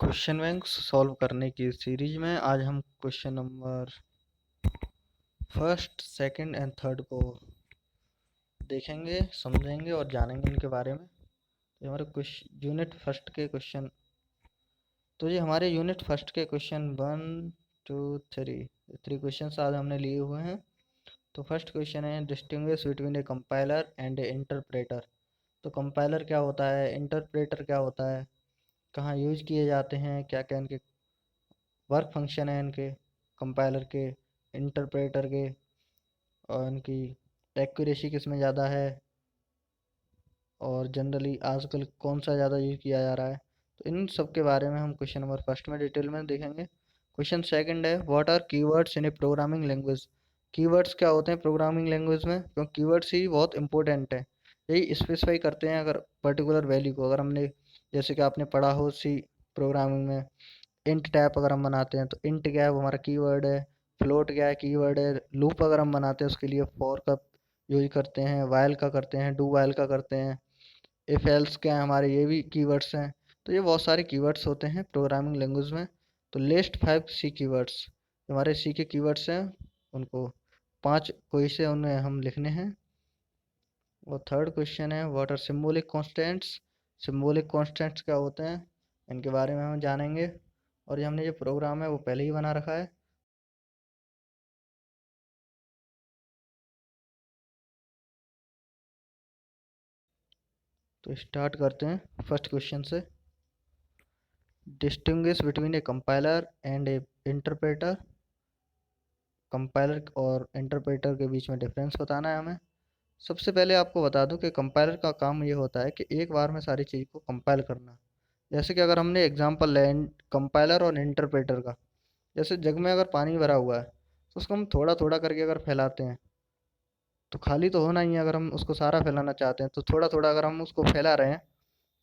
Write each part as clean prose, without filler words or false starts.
Question bank solve करने की series में आज हम question number first, second and third को देखेंगे, समझेंगे और जानेंगे इनके बारे में। तो हमारे यूनिट फर्स्ट के क्वेश्चन तो ये हमारे यूनिट फर्स्ट के क्वेश्चन 1 2 3 क्वेश्चन आज हमने लिए हुए हैं। तो फर्स्ट क्वेश्चन है distinguish between A compiler and A interpreter. तो कंपाइलर क्या होता है, इंटरप्रेटर क्या होता है, कहाँ यूज किए जाते हैं, क्या क्या इनके वर्क फंक्शन है, इनके कंपाइलर के, इंटरप्रेटर के, और इनकी एक्यूरेसी किस में ज़्यादा है, और जनरली आजकल कौन सा ज़्यादा यूज किया जा रहा है। तो इन सब के बारे में हम क्वेश्चन नंबर फर्स्ट में डिटेल में देखेंगे। क्वेश्चन सेकंड है what are keywords in a programming language. Keywords क्या होते हैं प्रोग्रामिंग लैंग्वेज में, क्योंकि कीवर्ड्स ही बहुत इंपॉर्टेंट है, यही स्पेसिफाई करते हैं अगर पर्टिकुलर वैल्यू को। अगर हमने जैसे कि आपने पढ़ा हो सी प्रोग्रामिंग में इंट टाइप अगर हम बनाते हैं तो इंट क्या है, वो हमारा कीवर्ड है। फ्लोट क्या है, कीवर्ड है। लूप अगर हम बनाते हैं उसके लिए फॉर का यूज करते हैं, वाइल का करते हैं, डू वाइल का करते हैं। इफ एल्स क्या है हमारे, ये भी कीवर्ड्स हैं। तो ये बहुत सारे कीवर्ड्स होते हैं प्रोग्रामिंग लैंग्वेज में। तो लिस्ट 5 सी कीवर्ड्स, हमारे सी के कीवर्ड्स हैं, उनको 5 कोई से उन्हें हम लिखने हैं। और थर्ड क्वेश्चन है what are symbolic constants. Symbolic constants क्या होते हैं, इनके बारे में हम जानेंगे। और ये हमने जो प्रोग्राम है वो पहले ही बना रखा है। तो स्टार्ट करते हैं फर्स्ट क्वेश्चन से। Distinguish between A compiler and A interpreter. Compiler और इंटरप्रेटर के बीच में डिफरेंस बताना है हमें। सबसे पहले आपको बता दूं कि कंपाइलर का काम ये होता है कि एक बार में सारी चीज़ को कंपाइल करना। जैसे कि अगर हमने एग्जांपल लें कंपाइलर और इंटरप्रेटर का, जैसे जग में अगर पानी भरा हुआ है तो उसको हम थोड़ा थोड़ा करके अगर फैलाते हैं तो खाली तो होना ही है। अगर हम उसको सारा फैलाना चाहते हैं तो थोड़ा थोड़ा अगर हम उसको फैला रहे हैं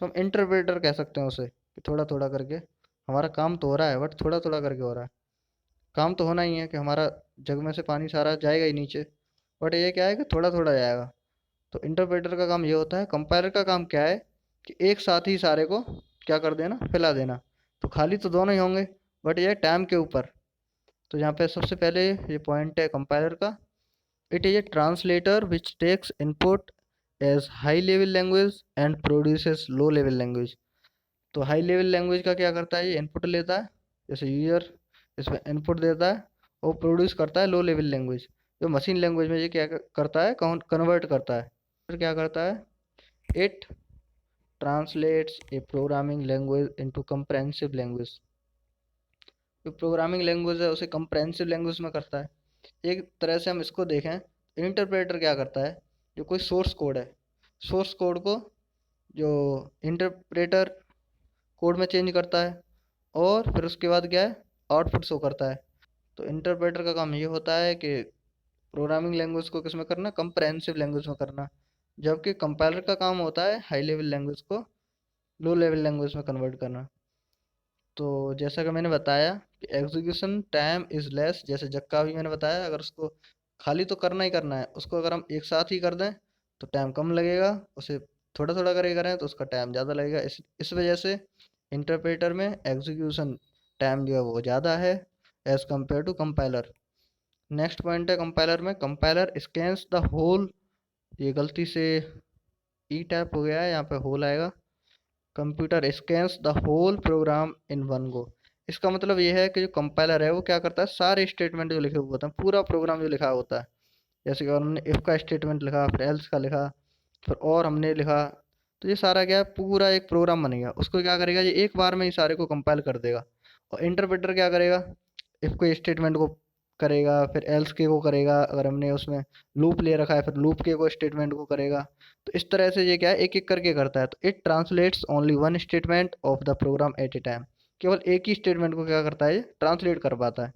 तो हम इंटरप्रेटर कह सकते हैं उसे, कि थोड़ा थोड़ा करके हमारा काम तो हो रहा है, बट थोड़ा थोड़ा करके हो रहा है। काम तो होना ही है कि हमारा जग में से पानी सारा जाएगा ही नीचे, बट ये क्या है कि थोड़ा थोड़ा जाएगा। तो इंटरप्रेटर का काम ये होता है। कंपाइलर का काम क्या है कि एक साथ ही सारे को क्या कर देना, फैला देना। तो खाली तो दोनों ही होंगे, बट ये टाइम के ऊपर। तो यहाँ पे सबसे पहले ये पॉइंट है कंपाइलर का। It is a translator which takes input as high level language and produces low level language. तो हाई लेवल लैंग्वेज का क्या करता है, ये इनपुट लेता है, जैसे यूजर इसमें इनपुट देता है, और प्रोड्यूस करता है लो लेवल लैंग्वेज, जो मशीन लैंग्वेज में ये क्या करता है, कन्वर्ट करता है। फिर क्या करता है, it translates A programming language into comprehensive language. जो प्रोग्रामिंग लैंग्वेज है उसे कंप्रेहेंसिव लैंग्वेज में करता है। एक तरह से हम इसको देखें, इंटरप्रेटर क्या करता है, जो कोई सोर्स कोड है, सोर्स कोड को जो इंटरप्रेटर कोड में चेंज करता है, और फिर उसके बाद क्या है, आउटपुट शो करता है। तो इंटरप्रेटर का काम ये होता है कि प्रोग्रामिंग लैंग्वेज को किस में करना, कंप्रेहेंसिव लैंग्वेज में करना। जबकि कंपाइलर का काम होता है हाई लेवल लैंग्वेज को लो लेवल लैंग्वेज में कन्वर्ट करना। तो जैसा कि मैंने बताया कि एग्जीक्यूशन टाइम इज़ लेस, जैसे जग का भी मैंने बताया, अगर उसको खाली तो करना ही करना है, उसको अगर हम एक साथ ही कर दें तो टाइम कम लगेगा, उसे थोड़ा थोड़ा करके करें तो उसका टाइम ज़्यादा लगेगा। इस वजह से इंटरप्रेटर में एग्जीक्यूशन टाइम जो है वो ज़्यादा है as compare to compiler. Next point है कंपाइलर में, कंपाइलर स्कैन्स द होल। ये गलती से ई टाइप हो गया है, यहाँ पे होल आएगा। Computer scans the whole program in one go. इसका मतलब ये है कि जो कंपाइलर है वो क्या करता है, सारे स्टेटमेंट जो लिखे हुए होते हैं, पूरा प्रोग्राम जो लिखा होता है, जैसे कि अगर हमने इफ का स्टेटमेंट लिखा, फिर एल्स का लिखा, फिर और हमने लिखा, तो ये सारा क्या है, पूरा एक प्रोग्राम बनेगा। उसको क्या करेगा, ये एक बार में ही सारे को कंपाइल कर देगा। और इंटरप्रेटर क्या करेगा, इफ के स्टेटमेंट को करेगा, फिर एल्स के को करेगा, अगर हमने उसमें लूप ले रखा है फिर लूप के को स्टेटमेंट को करेगा। तो इस तरह से ये क्या है, एक एक करके करता है। तो it translates only one statement of the program at a time. केवल एक ही स्टेटमेंट को क्या करता है, ये ट्रांसलेट कर पाता है।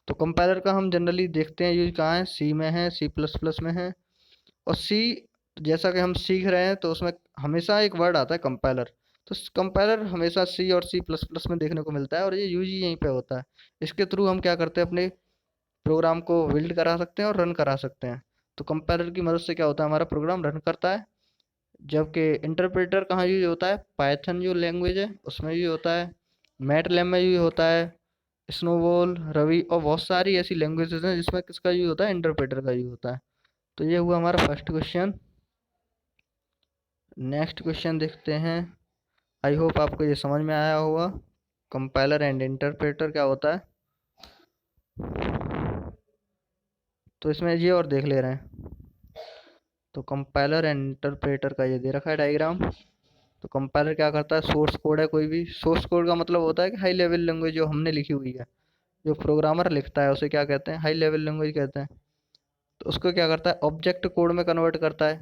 तो कंपाइलर का हम जनरली देखते हैं यूज कहाँ है, सी में है, सी प्लस प्लस में है। और सी, जैसा कि हम सीख रहे हैं तो उसमें हमेशा एक वर्ड आता है कंपाइलर। तो कंपाइलर हमेशा सी और सी प्लस प्लस में देखने को मिलता है, और ये यूज ही यहीं पे होता है। इसके थ्रू हम क्या करते हैं, अपने प्रोग्राम को बिल्ड करा सकते हैं और रन करा सकते हैं। तो कंपाइलर की मदद से क्या होता है, हमारा प्रोग्राम रन करता है। जबकि इंटरप्रेटर कहाँ यूज होता है, पाइथन जो लैंग्वेज है उसमें यूज होता है। मैटलैब में यूज होता है, स्नोबॉल, रवि और बहुत सारी ऐसी लैंग्वेजेस हैं जिसमें किसका यूज होता है, इंटरप्रेटर का यूज होता है। तो ये हुआ हमारा फर्स्ट क्वेश्चन। नेक्स्ट क्वेश्चन देखते हैं। आई होप आपको ये समझ में आया होगा कंपाइलर एंड इंटरप्रेटर क्या होता है। तो इसमें ये और देख ले रहे हैं। तो कंपाइलर एंड इंटरप्रेटर का ये दे रखा है डायग्राम। तो कंपाइलर क्या करता है, सोर्स कोड है कोई भी, सोर्स कोड का मतलब होता है कि हाई लेवल लैंग्वेज जो हमने लिखी हुई है, जो प्रोग्रामर लिखता है उसे क्या कहते हैं, हाई लेवल लैंग्वेज कहते हैं। तो उसको क्या करता है, ऑब्जेक्ट कोड में कन्वर्ट करता है,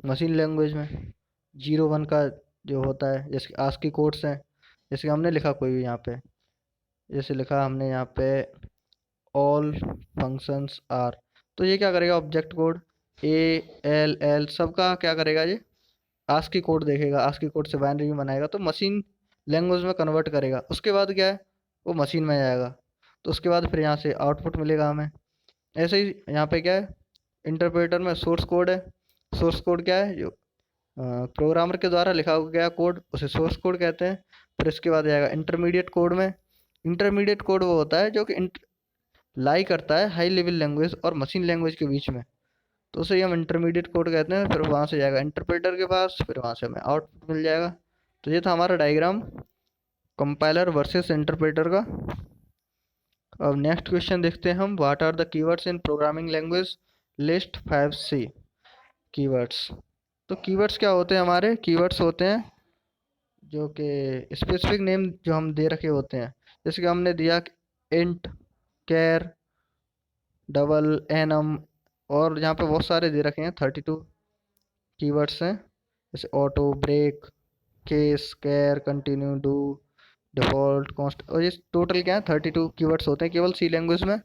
मशीन लैंग्वेज में। 0 1 का जो होता है, जैसे आस्की कोड्स हैं, जैसे हमने लिखा कोई भी यहाँ पे, जैसे लिखा हमने यहाँ पे ऑल फंक्शंस आर। तो ये क्या करेगा, object code A L L सबका क्या करेगा, ये आस्की कोड देखेगा, आस्की कोड से बाइनरी में बनाएगा, तो मशीन लैंग्वेज में कन्वर्ट करेगा। उसके बाद क्या है, वो मशीन में जाएगा। तो उसके बाद फिर यहाँ से आउटपुट मिलेगा हमें। ऐसे ही यहाँ पे क्या है, इंटरप्रेटर में सोर्स कोड है। सोर्स कोड क्या है, जो प्रोग्रामर के द्वारा लिखा गया कोड, उसे सोर्स कोड कहते हैं। फिर इसके बाद जाएगा इंटरमीडिएट कोड में। इंटरमीडिएट कोड वो होता है जो कि लाई करता है हाई लेवल लैंग्वेज और मशीन लैंग्वेज के बीच में, तो उसे हम इंटरमीडिएट कोड कहते हैं। फिर वहाँ से जाएगा इंटरप्रेटर के पास, फिर वहाँ से हमें आउटपुट मिल जाएगा। तो ये था हमारा डायग्राम कंपाइलर वर्सेस इंटरप्रेटर का। अब नेक्स्ट क्वेश्चन देखते हैं हम, what are the keywords in programming language, list 5C keywords. तो कीवर्ड्स क्या होते हैं, हमारे कीवर्ड्स होते हैं जो कि स्पेसिफिक नेम जो हम दे रखे होते हैं। जैसे कि हमने दिया इंट, कैर, डबल, एनम, और यहाँ पे बहुत सारे दे रखे हैं, 32 कीवर्ड्स हैं। जैसे auto, break, case, char, continue, do, default, const, और ये टोटल क्या है, 32 कीवर्ड्स होते हैं केवल सी लैंग्वेज में।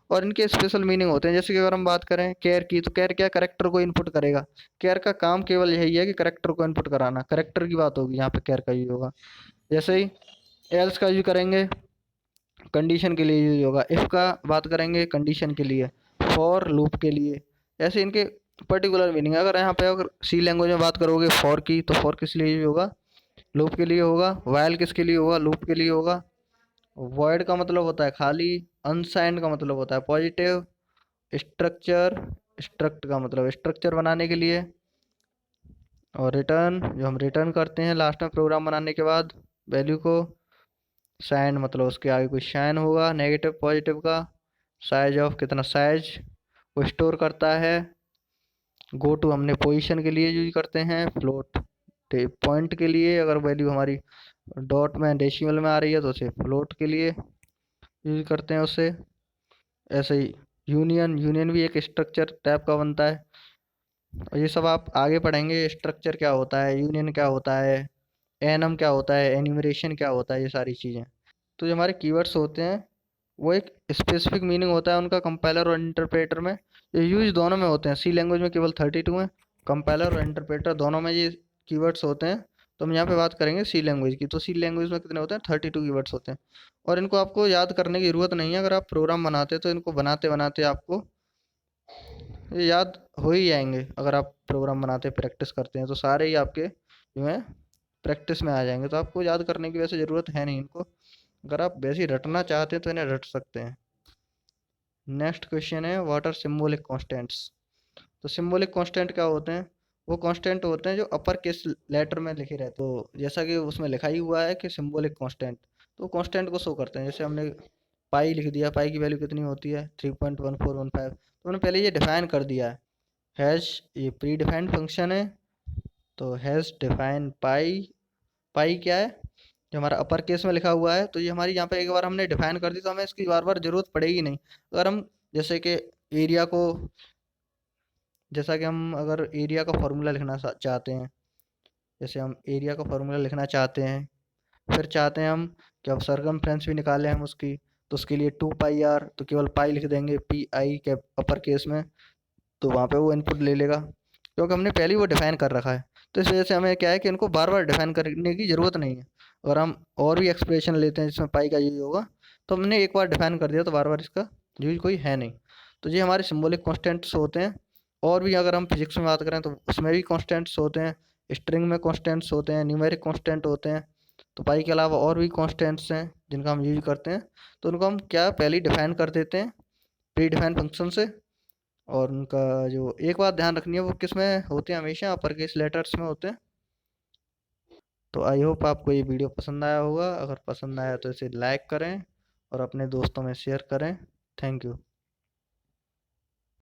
और इनके स्पेशल मीनिंग होते हैं। जैसे कि अगर हम बात करें केयर की, तो केयर क्या, करेक्टर को इनपुट करेगा। केयर का काम केवल यही है कि करेक्टर को इनपुट कराना, करेक्टर की बात होगी यहाँ पे केयर का यूज होगा। जैसे ही एल्स का यूज करेंगे, कंडीशन के लिए यूज होगा। इफ का बात करेंगे, कंडीशन के लिए। फॉर, लूप के लिए। ऐसे इनके पर्टिकुलर मीनिंग है। अगर यहाँ पे अगर सी लैंग्वेज में बात करोगे फॉर की, तो फॉर किस लिए यूज होगा, लूप के लिए होगा। वाइल किसके लिए होगा, लूप के लिए होगा। वॉइड का मतलब होता है खाली, अनसाइंड का मतलब होता है पॉजिटिव। स्ट्रक्चर, स्ट्रक्ट का मतलब स्ट्रक्चर बनाने के लिए। और रिटर्न, जो हम रिटर्न करते हैं लास्ट में प्रोग्राम बनाने के बाद वैल्यू को। साइन मतलब उसके आगे कोई साइन होगा, नेगेटिव पॉजिटिव का। साइज ऑफ, कितना साइज वो स्टोर करता है। गो टू हमने पोजीशन के लिए यूज करते हैं। फ्लोट पॉइंट के लिए, अगर वैल्यू हमारी डॉट में डेसिमल में आ रही है तो उसे फ्लोट के लिए यूज करते हैं उससे। ऐसे ही यूनियन, यूनियन भी एक स्ट्रक्चर टाइप का बनता है। और ये सब आप आगे पढ़ेंगे, स्ट्रक्चर क्या होता है, यूनियन क्या होता है, एनम क्या होता है, एन्यूमरेशन क्या होता है, ये सारी चीज़ें। तो जो हमारे कीवर्ड्स होते हैं वो एक स्पेसिफिक मीनिंग होता है उनका कंपाइलर और इंटरप्रेटर में। ये यूज दोनों में होते हैं। सी लैंग्वेज में केवल 32 हैं, कंपाइलर और इंटरप्रेटर दोनों में ये कीवर्ड्स होते हैं। तो हम यहाँ पे बात करेंगे सी लैंग्वेज की। तो सी लैंग्वेज में कितने होते हैं, 32 कीवर्ड्स होते हैं। और इनको आपको याद करने की ज़रूरत नहीं है। अगर आप प्रोग्राम बनाते हैं तो इनको बनाते बनाते आपको ये याद हो ही जाएंगे। अगर आप प्रोग्राम बनाते प्रैक्टिस करते हैं तो सारे ही आपके जो है प्रैक्टिस में आ जाएंगे। तो आपको याद करने की वैसे ज़रूरत है नहीं इनको। अगर आप वैसे ही रटना चाहते हैं तो इन्हें रट सकते हैं। नेक्स्ट क्वेश्चन है, व्हाट आर सिंबॉलिक कांस्टेंट्स। तो सिंबॉलिक कांस्टेंट क्या होते हैं, वो कांस्टेंट होते हैं जो अपर केस लेटर में लिखे रहते हैं। तो जैसा कि उसमें लिखा ही हुआ है कि सिंबॉलिक कांस्टेंट, तो कांस्टेंट को शो करते हैं। जैसे हमने पाई लिख दिया, पाई की वैल्यू कितनी होती है, 3.1415। तो हमने पहले ये डिफाइन कर दिया है। हैश, ये प्री डिफाइंड फंक्शन है। तो हैश डिफाइन पाई, पाई क्या है, जो हमारा अपर केस में लिखा हुआ है। तो ये हमारी यहाँ पे एक बार हमने डिफाइन कर दी तो हमें इसकी बार बार जरूरत पड़ेगी नहीं। अगर हम जैसे कि एरिया को, जैसा कि हम अगर एरिया का फॉर्मूला लिखना चाहते हैं, जैसे हम एरिया का फॉर्मूला लिखना चाहते हैं, फिर चाहते हैं हम कि अब सरकमफ्रेंस भी निकालें हम उसकी, तो उसके लिए 2 पाई आर, तो केवल पाई लिख देंगे पी आई के अपर केस में। तो वहाँ पे वो इनपुट ले लेगा क्योंकि हमने पहले ही वो डिफाइन कर रखा है। तो इस वजह से हमें क्या है कि इनको बार बार डिफाइन करने की ज़रूरत नहीं है। अगर हम और भी एक्सप्रेशन लेते हैं जिसमें पाई का यूज होगा, तो हमने एक बार डिफाइन कर दिया तो बार बार इसका यूज कोई है नहीं। तो ये हमारे सिंबॉलिक कॉन्स्टेंट्स होते हैं। और भी अगर हम फिजिक्स में बात करें तो उसमें भी कॉन्स्टेंट्स होते हैं, स्ट्रिंग में कॉन्स्टेंट्स होते हैं, न्यूमेरिक कॉन्स्टेंट होते हैं। तो पाई के अलावा और भी कॉन्स्टेंट्स हैं जिनका हम यूज करते हैं, तो उनको हम क्या पहले डिफाइन कर देते हैं प्री डिफाइन फंक्शन से। और उनका जो एक बात ध्यान रखनी है वो किस में होते हैं, हमेशा अपर केस लेटर्स में होते हैं। तो आई होप आपको ये वीडियो पसंद आया होगा। अगर पसंद आया तो इसे लाइक करें और अपने दोस्तों में शेयर करें। Thank you.